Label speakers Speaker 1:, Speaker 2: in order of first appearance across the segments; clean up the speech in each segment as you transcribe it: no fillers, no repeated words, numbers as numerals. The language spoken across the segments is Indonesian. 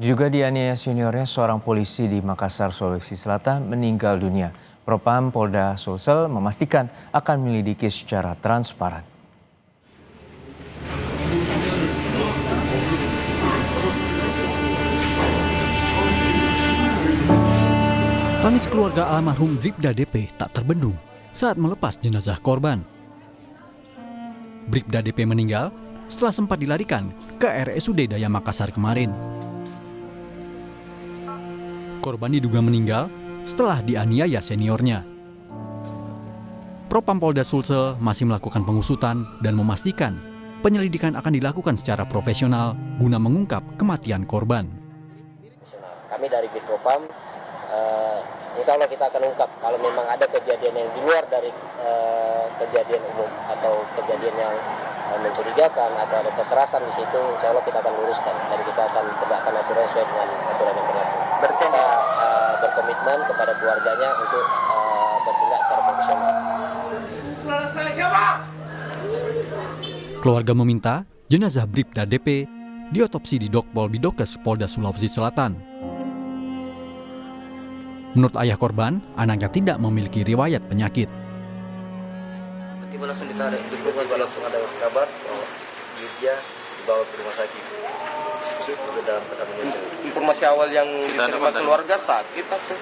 Speaker 1: Juga dianiaya seniornya, seorang polisi di Makassar, Sulawesi Selatan meninggal dunia. Propam Polda Sulsel memastikan akan menyelidiki secara transparan.
Speaker 2: Tangis keluarga almarhum Bribda DP tak terbendung saat melepas jenazah korban. Bribda DP meninggal setelah sempat dilarikan ke RSUD Daya Makassar kemarin. Korban diduga meninggal setelah dianiaya seniornya. Propam Polda Sulsel masih melakukan pengusutan dan memastikan penyelidikan akan dilakukan secara profesional guna mengungkap kematian korban.
Speaker 3: Kami dari Bitpropam, insya Allah kita akan ungkap kalau memang ada kejadian yang di luar dari kejadian umum atau kejadian yang mencurigakan atau ada kekerasan di situ, insya Allah kita akan luruskan dan kita akan tegakkan aturan sesuai dengan aturan yang berlaku. Kita berkomitmen kepada keluarganya untuk bertindak secara profesional.
Speaker 2: Keluarga meminta jenazah Bribda DP diotopsi di Dokpol Bidokes Polda Sulawesi Selatan. Menurut ayah korban, anaknya tidak memiliki riwayat penyakit.
Speaker 3: Nanti langsung ditarik, langsung ada kabar bahwa dia dibawa ke rumah sakit. Dalam informasi awal yang diterima keluarga sakit atau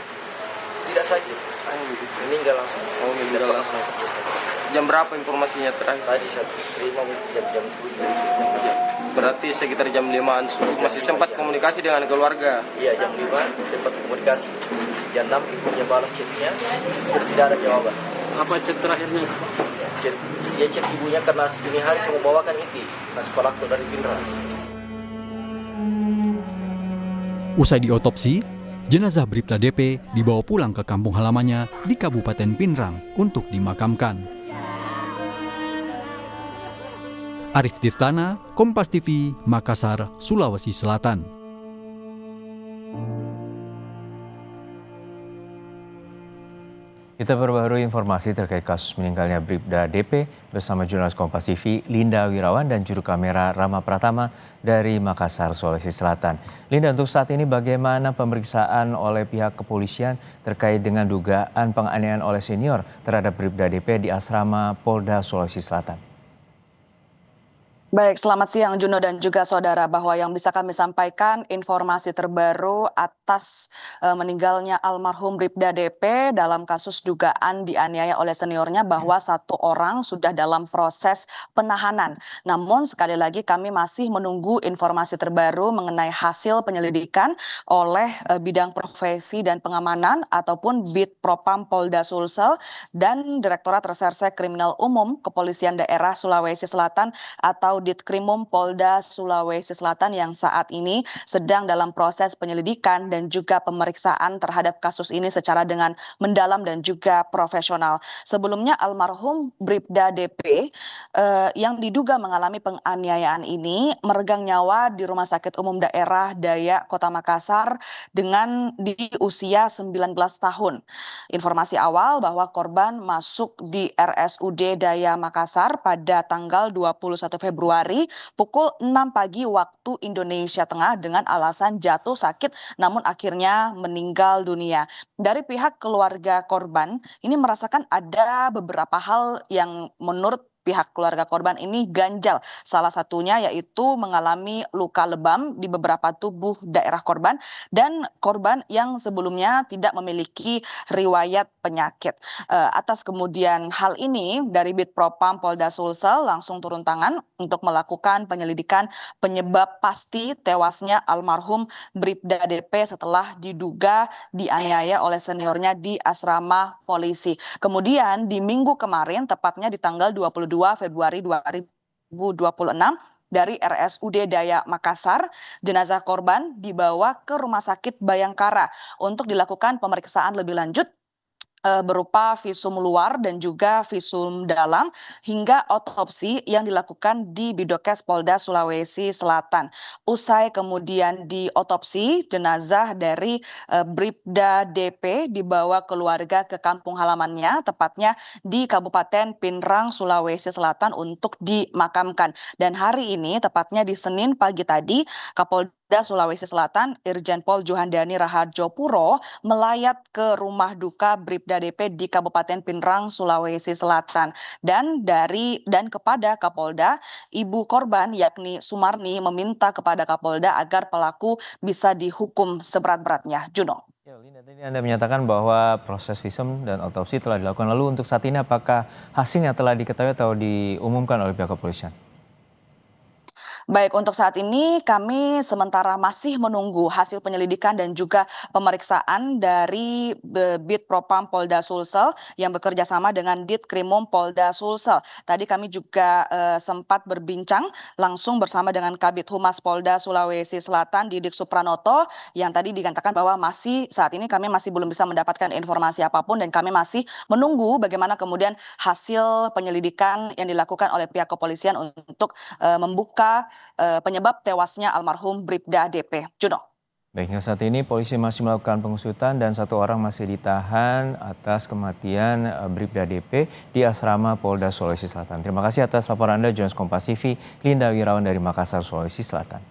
Speaker 3: tidak sakit? Meninggal langsung. Oh, meninggal langsung. Jam berapa informasinya terakhir? Tadi saya terima jam 7. Berarti sekitar jam 5-an subuh masih sempat komunikasi dengan keluarga? Iya, jam 5 sempat komunikasi. Jam 6 ibunya balas chatnya, sudah tidak ada jawaban. Apa chat terakhirnya? Dia chat ibunya karena segini hari saya mau bawakan itu nasi kolakto dari Pindrang.
Speaker 2: Usai diotopsi, jenazah Bribda DP dibawa pulang ke kampung halamannya di Kabupaten Pindrang untuk dimakamkan. Arif Tirtana, Kompas TV, Makassar, Sulawesi Selatan.
Speaker 1: Kita perbarui informasi terkait kasus meninggalnya Bribda DP bersama jurnalis Kompas TV Linda Wirawan dan juru kamera Rama Pratama dari Makassar, Sulawesi Selatan. Linda, untuk saat ini bagaimana pemeriksaan oleh pihak kepolisian terkait dengan dugaan penganiayaan oleh senior terhadap Bribda DP di asrama Polda Sulawesi Selatan?
Speaker 4: Baik, selamat siang Juno dan juga saudara, bahwa yang bisa kami sampaikan informasi terbaru atas meninggalnya almarhum Bribda DP dalam kasus dugaan dianiaya oleh seniornya, bahwa satu orang sudah dalam proses penahanan. Namun sekali lagi kami masih menunggu informasi terbaru mengenai hasil penyelidikan oleh bidang profesi dan pengamanan ataupun Bid Propam Polda Sulsel dan Direktorat Reserse Kriminal Umum Kepolisian Daerah Sulawesi Selatan atau Ditkrimum Polda Sulawesi Selatan yang saat ini sedang dalam proses penyelidikan dan juga pemeriksaan terhadap kasus ini secara dengan mendalam dan juga profesional. Sebelumnya almarhum Bribda DP yang diduga mengalami penganiayaan ini meregang nyawa di Rumah Sakit Umum Daerah Daya Kota Makassar dengan di usia 19 tahun. Informasi awal bahwa korban masuk di RSUD Daya Makassar pada tanggal 21 Februari pukul 6 pagi waktu Indonesia Tengah dengan alasan jatuh sakit namun akhirnya meninggal dunia. Dari pihak keluarga korban ini merasakan ada beberapa hal yang menurut pihak keluarga korban ini ganjal. Salah satunya yaitu mengalami luka lebam di beberapa tubuh daerah korban dan korban yang sebelumnya tidak memiliki riwayat penyakit. Atas kemudian hal ini dari Bid Propam Polda Sulsel langsung turun tangan untuk melakukan penyelidikan penyebab pasti tewasnya almarhum Bribda DP setelah diduga dianiaya oleh seniornya di asrama polisi. Kemudian di minggu kemarin, tepatnya di tanggal 22 Februari 2026, dari RSUD Daya Makassar, jenazah korban dibawa ke Rumah Sakit Bayangkara untuk dilakukan pemeriksaan lebih lanjut berupa visum luar dan juga visum dalam hingga otopsi yang dilakukan di Bidokes Polda Sulawesi Selatan. Usai kemudian diotopsi, jenazah dari Bribda DP dibawa keluarga ke kampung halamannya, tepatnya di Kabupaten Pindrang, Sulawesi Selatan untuk dimakamkan. Dan hari ini, tepatnya di Senin pagi tadi, Kapolda Sulawesi Selatan, Irjen Pol Juhandani Raharjo Puro melayat ke rumah duka Bribda DP di Kabupaten Pinrang, Sulawesi Selatan. Dan kepada Kapolda, ibu korban yakni Sumarni meminta kepada Kapolda agar pelaku bisa dihukum seberat-beratnya. Juno.
Speaker 1: Ya, Linda, tadi Anda menyatakan bahwa proses visum dan otopsi telah dilakukan. Lalu untuk saat ini apakah hasilnya telah diketahui atau diumumkan oleh pihak kepolisian?
Speaker 4: Baik, untuk saat ini kami sementara masih menunggu hasil penyelidikan dan juga pemeriksaan dari Bid Propam Polda Sulsel yang bekerja sama dengan Ditkrimum Polda Sulsel. Tadi kami juga sempat berbincang langsung bersama dengan Kabid Humas Polda Sulawesi Selatan Didik Supranoto yang tadi dikatakan bahwa saat ini kami masih belum bisa mendapatkan informasi apapun dan kami masih menunggu bagaimana kemudian hasil penyelidikan yang dilakukan oleh pihak kepolisian untuk membuka penyebab tewasnya almarhum Bribda DP. Juno.
Speaker 1: Baik, hingga saat ini polisi masih melakukan pengusutan dan 1 orang masih ditahan atas kematian Bribda DP di asrama Polda Sulawesi Selatan. Terima kasih atas laporan Anda, jurnalis Kompas TV Linda Wirawan dari Makassar, Sulawesi Selatan.